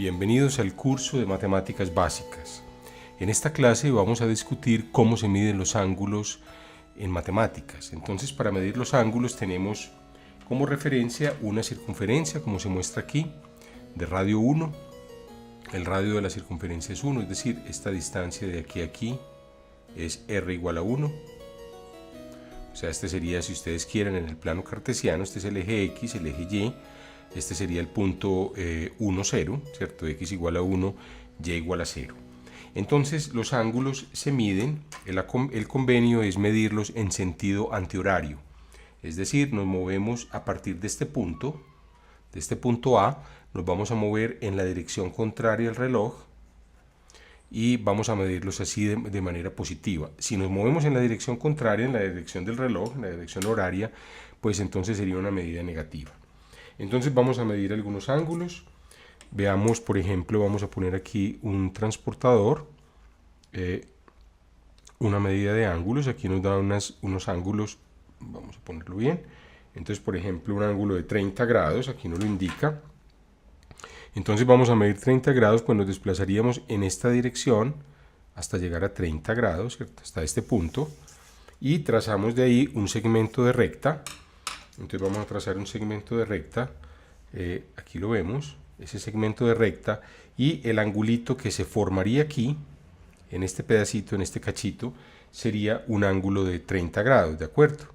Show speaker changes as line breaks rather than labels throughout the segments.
Bienvenidos al curso de Matemáticas Básicas. En esta clase vamos a discutir cómo se miden los ángulos en matemáticas. Entonces, para medir los ángulos tenemos como referencia una circunferencia, como se muestra aquí, de radio 1. El radio de la circunferencia es 1, es decir, esta distancia de aquí a aquí es r igual a 1. O sea, este sería, si ustedes quieren, en el plano cartesiano, este es el eje X, el eje Y, este sería el punto 1, 0, ¿cierto? X igual a 1, Y igual a 0. Entonces, los ángulos se miden, el convenio es medirlos en sentido antihorario. Es decir, nos movemos a partir de este punto A, nos vamos a mover en la dirección contraria al reloj, y vamos a medirlos así de manera positiva. Si nos movemos en la dirección contraria, en la dirección del reloj, en la dirección horaria, pues entonces sería una medida negativa. Entonces vamos a medir algunos ángulos. Veamos, por ejemplo, vamos a poner aquí un transportador, una medida de ángulos. Aquí nos da unos ángulos, vamos a ponerlo bien. Entonces, por ejemplo, un ángulo de 30 grados, aquí nos lo indica. Entonces vamos a medir 30 grados, pues nos desplazaríamos en esta dirección hasta llegar a 30 grados, ¿cierto? Hasta este punto, y trazamos de ahí un segmento de recta. Entonces vamos a trazar un segmento de recta, aquí lo vemos, ese segmento de recta, y el angulito que se formaría aquí, en este pedacito, en este cachito, sería un ángulo de 30 grados, ¿de acuerdo?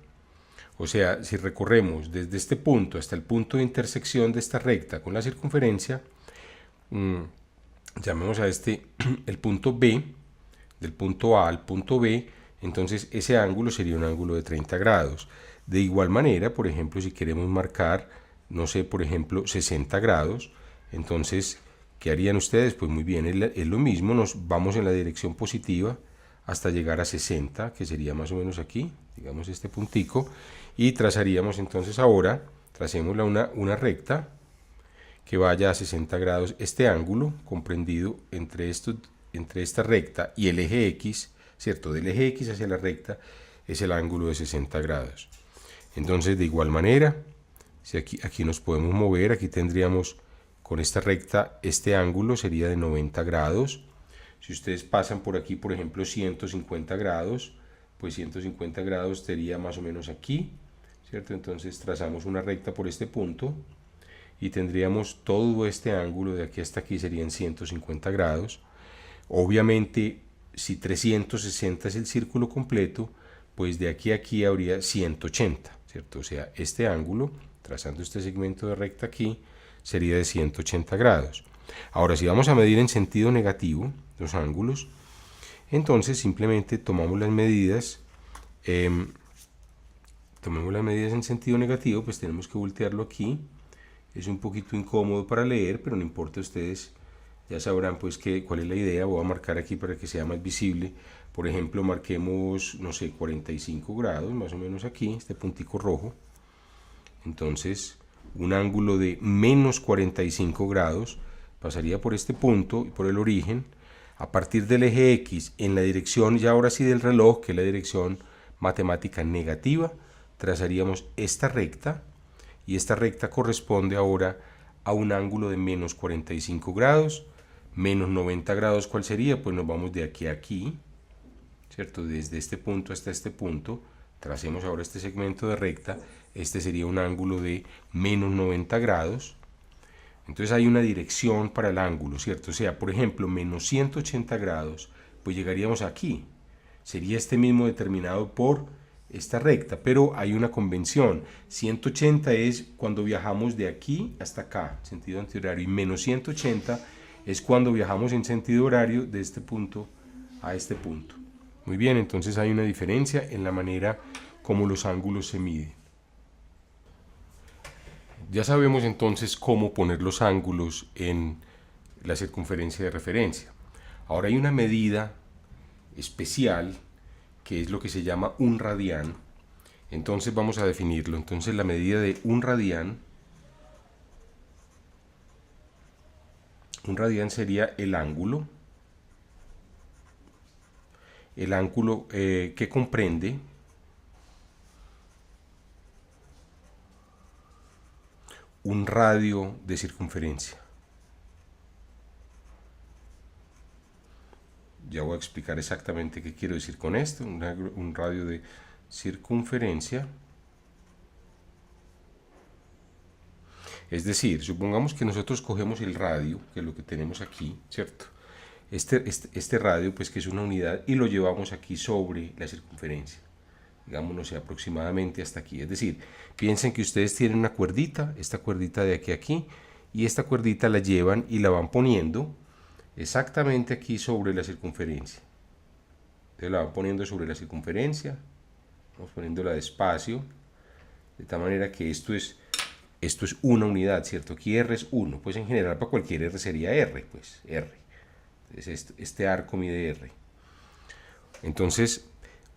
O sea, si recorremos desde este punto hasta el punto de intersección de esta recta con la circunferencia, llamemos a este el punto B, del punto A al punto B, entonces ese ángulo sería un ángulo de 30 grados. De igual manera, por ejemplo, si queremos marcar, no sé, por ejemplo, 60 grados, entonces, ¿qué harían ustedes? Pues muy bien, es lo mismo, nos vamos en la dirección positiva hasta llegar a 60, que sería más o menos aquí, digamos este puntico, y trazaríamos entonces ahora, tracémosla una recta que vaya a 60 grados. Este ángulo comprendido entre esta recta y el eje X, ¿cierto? Del eje X hacia la recta es el ángulo de 60 grados. Entonces, de igual manera, si aquí nos podemos mover, aquí tendríamos con esta recta, este ángulo sería de 90 grados. Si ustedes pasan por aquí, por ejemplo, 150 grados, pues 150 grados sería más o menos aquí, ¿cierto? Entonces trazamos una recta por este punto y tendríamos todo este ángulo de aquí hasta aquí serían 150 grados. Obviamente, si 360 es el círculo completo, pues de aquí a aquí habría 180, ¿cierto? O sea, este ángulo, trazando este segmento de recta aquí, sería de 180 grados. Ahora, si vamos a medir en sentido negativo los ángulos, entonces simplemente tomamos las medidas, en sentido negativo, pues tenemos que voltearlo aquí. Es un poquito incómodo para leer, pero no importa, ustedes ya sabrán pues cuál es la idea. Voy a marcar aquí para que sea más visible. Por ejemplo, marquemos, no sé, 45 grados, más o menos aquí, este puntico rojo. Entonces, un ángulo de menos 45 grados pasaría por este punto y por el origen, a partir del eje X, en la dirección ya ahora sí del reloj, que es la dirección matemática negativa, trazaríamos esta recta, y esta recta corresponde ahora a un ángulo de menos 45 grados, menos 90 grados, ¿cuál sería? Pues nos vamos de aquí a aquí, ¿cierto? Desde este punto hasta este punto, tracemos ahora este segmento de recta, este sería un ángulo de menos 90 grados, entonces hay una dirección para el ángulo, ¿cierto? O sea, por ejemplo, menos 180 grados, pues llegaríamos aquí, sería este mismo determinado por esta recta, pero hay una convención. 180 es cuando viajamos de aquí hasta acá, sentido antihorario, y menos 180 es cuando viajamos en sentido horario de este punto a este punto. Muy bien, entonces hay una diferencia en la manera como los ángulos se miden. Ya sabemos entonces cómo poner los ángulos en la circunferencia de referencia. Ahora hay una medida especial que es lo que se llama un radián. Entonces vamos a definirlo. Entonces la medida de un radián sería el ángulo que comprende un radio de circunferencia. ya voy a explicar exactamente qué quiero decir con esto. Un radio de circunferencia. Es decir, supongamos que nosotros cogemos el radio, que es lo que tenemos aquí, ¿cierto? Este radio, pues que es una unidad, y lo llevamos aquí sobre la circunferencia. Digamos, no sé, aproximadamente hasta aquí. Es decir, piensen que ustedes tienen una cuerdita, esta cuerdita de aquí a aquí, y esta cuerdita la llevan y la van poniendo exactamente aquí sobre la circunferencia. Entonces la van poniendo sobre la circunferencia, vamos poniéndola despacio, de tal manera que esto es una unidad, ¿cierto? Aquí R es 1, pues en general para cualquier R sería R, pues R. Entonces este arco mide R. Entonces,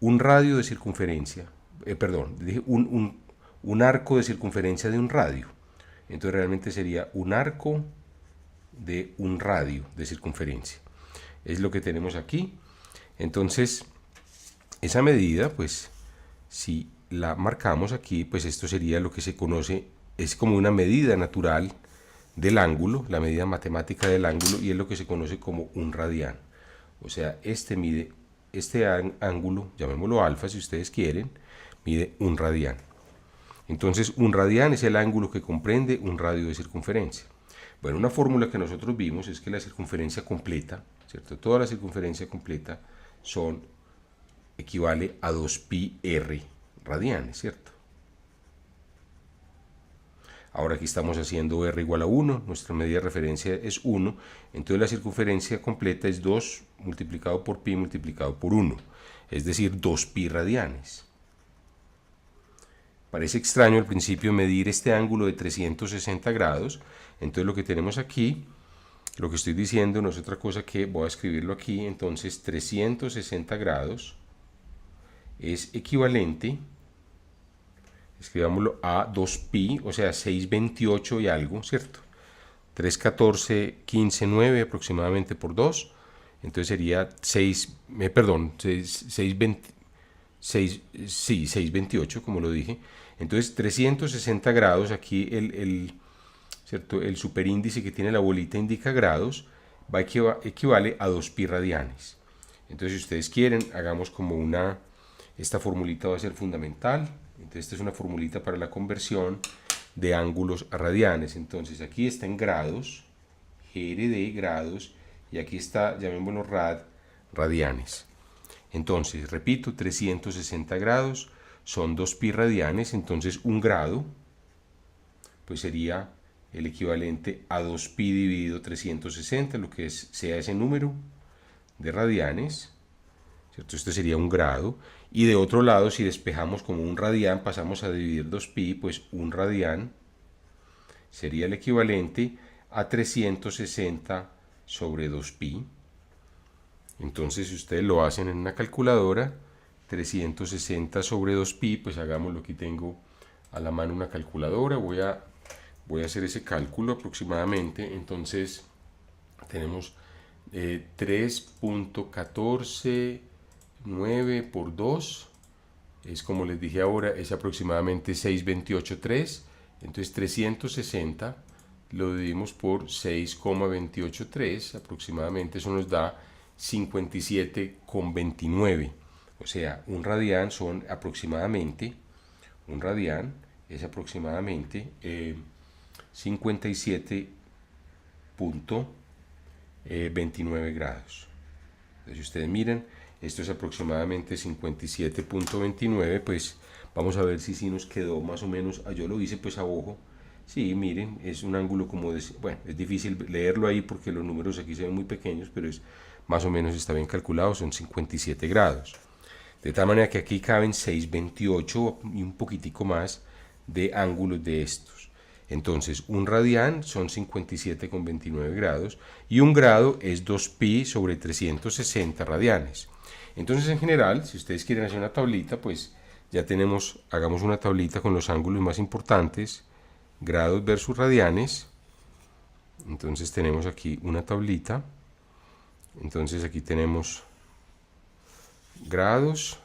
un radio de circunferencia, dije un arco de circunferencia de un radio. Entonces realmente sería un arco de un radio de circunferencia. Es lo que tenemos aquí. Entonces, esa medida, pues, si la marcamos aquí, pues esto sería lo que se conoce, es como una medida natural del ángulo, la medida matemática del ángulo, y es lo que se conoce como un radián. O sea, este ángulo, llamémoslo alfa si ustedes quieren, mide un radián. Entonces, un radián es el ángulo que comprende un radio de circunferencia. Bueno, una fórmula que nosotros vimos es que la circunferencia completa, ¿cierto? Toda la circunferencia completa equivale a 2pi r radianes, ¿cierto? Ahora aquí estamos haciendo r igual a 1, nuestra medida de referencia es 1, entonces la circunferencia completa es 2 multiplicado por pi multiplicado por 1, es decir, 2pi radianes. Parece extraño al principio medir este ángulo de 360 grados, entonces lo que tenemos aquí, lo que estoy diciendo no es otra cosa que, voy a escribirlo aquí, entonces 360 grados es equivalente, escribámoslo, a 2pi, o sea 628 y algo, ¿cierto? 314, 15, 9 aproximadamente por 2, entonces sería 628, como lo dije. Entonces 360 grados, aquí ¿cierto? El superíndice que tiene la bolita indica grados, equivale a 2pi radianes. Entonces, si ustedes quieren, hagamos como esta formulita va a ser fundamental. Entonces, esta es una formulita para la conversión de ángulos a radianes. Entonces, aquí está en grados, GRD grados, y aquí está, llamémoslo radianes. Entonces, repito, 360 grados son 2pi radianes, entonces un grado pues sería el equivalente a 2pi dividido 360, lo que sea ese número de radianes, ¿cierto? Este sería un grado. Y de otro lado, si despejamos como un radián, pasamos a dividir 2pi, pues un radián sería el equivalente a 360 sobre 2pi. Entonces, si ustedes lo hacen en una calculadora, 360 sobre 2pi, pues hagámoslo, aquí tengo a la mano una calculadora, voy a hacer ese cálculo aproximadamente. Entonces tenemos 3.149 por 2, es como les dije ahora, es aproximadamente 6.283, entonces 360 lo dividimos por 6,283 aproximadamente, eso nos da 57,29. O sea, un radián son aproximadamente, un radián es aproximadamente 57,29 grados. Entonces, si ustedes miran, esto es aproximadamente 57,29, pues vamos a ver si nos quedó más o menos, yo lo hice pues a ojo. Sí, miren, es un ángulo como bueno, es difícil leerlo ahí porque los números aquí se ven muy pequeños, pero es más o menos está bien calculado, son 57 grados. De tal manera que aquí caben 628 y un poquitico más de ángulos de estos. Entonces, un radián son 57,29 grados y un grado es 2pi sobre 360 radianes. Entonces, en general, si ustedes quieren hacer una tablita, pues ya tenemos, hagamos una tablita con los ángulos más importantes, grados versus radianes. Entonces tenemos aquí una tablita. Entonces aquí tenemos grados,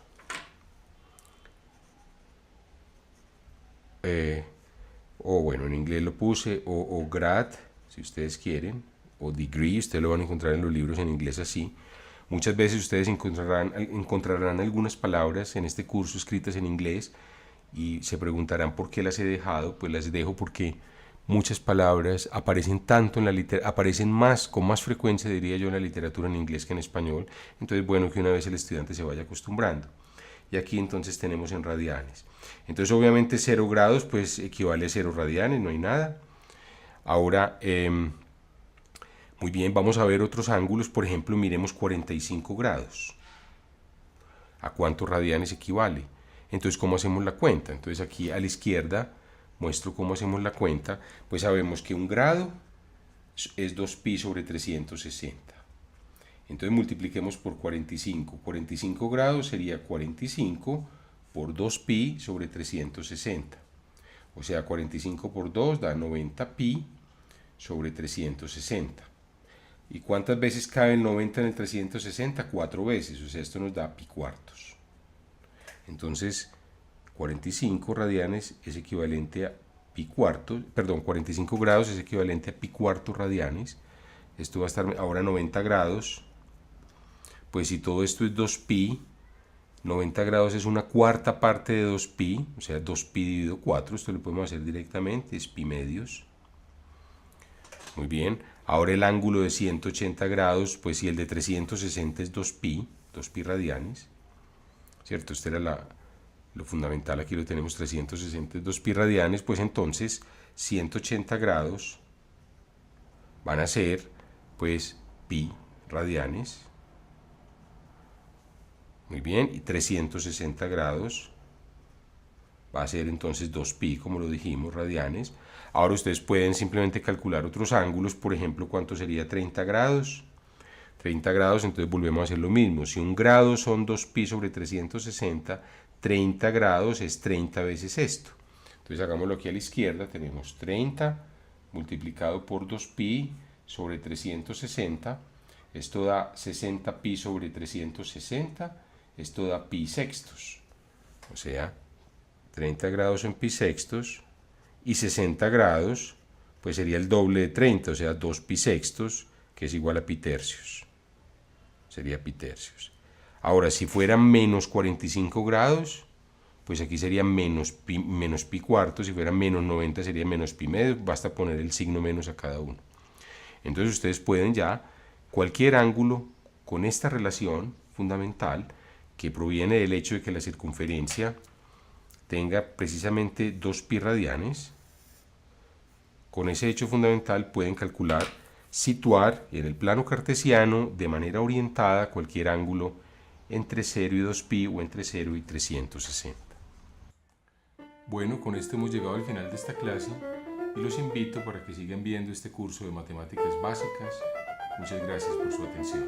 o bueno, en inglés lo puse, o grad, si ustedes quieren, o degree, ustedes lo van a encontrar en los libros en inglés así. Muchas veces ustedes encontrarán algunas palabras en este curso escritas en inglés y se preguntarán por qué las he dejado. Pues las dejo porque muchas palabras aparecen tanto en la aparecen más, con más frecuencia diría yo, en la literatura en inglés que en español. Entonces, bueno, que una vez el estudiante se vaya acostumbrando. Y aquí entonces tenemos en radianes. Entonces, obviamente 0 grados pues equivale a 0 radianes, no hay nada. Ahora, muy bien, vamos a ver otros ángulos. Por ejemplo, miremos 45 grados. ¿A cuántos radianes equivale? Entonces, ¿cómo hacemos la cuenta? Entonces, aquí a la izquierda muestro cómo hacemos la cuenta. Pues sabemos que un grado es 2pi sobre 360. Entonces, multipliquemos por 45. 45 grados sería 45 por 2pi sobre 360. O sea, 45 por 2 da 90pi sobre 360. ¿Y cuántas veces cabe el 90 en el 360? 4 veces, o sea, esto nos da pi cuartos. Entonces, 45 radianes es equivalente a pi cuartos, perdón, 45 grados es equivalente a pi cuartos radianes. Esto va a estar ahora 90 grados. Pues si todo esto es 2pi, 90 grados es una cuarta parte de 2pi, o sea, 2pi dividido 4, esto lo podemos hacer directamente, es pi medios. Muy bien, ahora el ángulo de 180 grados, pues si el de 360 es 2pi radianes, ¿cierto? Este era lo fundamental, aquí lo tenemos, 360 es 2pi radianes, pues entonces 180 grados van a ser, pues, pi radianes. Muy bien, y 360 grados va a ser entonces 2pi, como lo dijimos, radianes. Ahora ustedes pueden simplemente calcular otros ángulos, por ejemplo, ¿cuánto sería 30 grados? 30 grados, entonces volvemos a hacer lo mismo. Si un grado son 2pi sobre 360, 30 grados es 30 veces esto. Entonces hagámoslo aquí a la izquierda, tenemos 30 multiplicado por 2pi sobre 360, esto da 60pi sobre 360, esto da pi sextos, o sea, 30 grados en pi sextos, y 60 grados, pues sería el doble de 30, o sea, 2 pi sextos, que es igual a pi tercios. Sería pi tercios. Ahora, si fueran menos 45 grados, pues aquí sería menos pi cuartos. Si fuera menos 90 sería menos pi medio. Basta poner el signo menos a cada uno. Entonces ustedes pueden ya, cualquier ángulo con esta relación fundamental, que proviene del hecho de que la circunferencia tenga precisamente 2 pi radianes, con ese hecho fundamental pueden calcular, situar en el plano cartesiano de manera orientada cualquier ángulo entre 0 y 2pi o entre 0 y 360. Bueno, con esto hemos llegado al final de esta clase y los invito para que sigan viendo este curso de matemáticas básicas. Muchas gracias por su atención.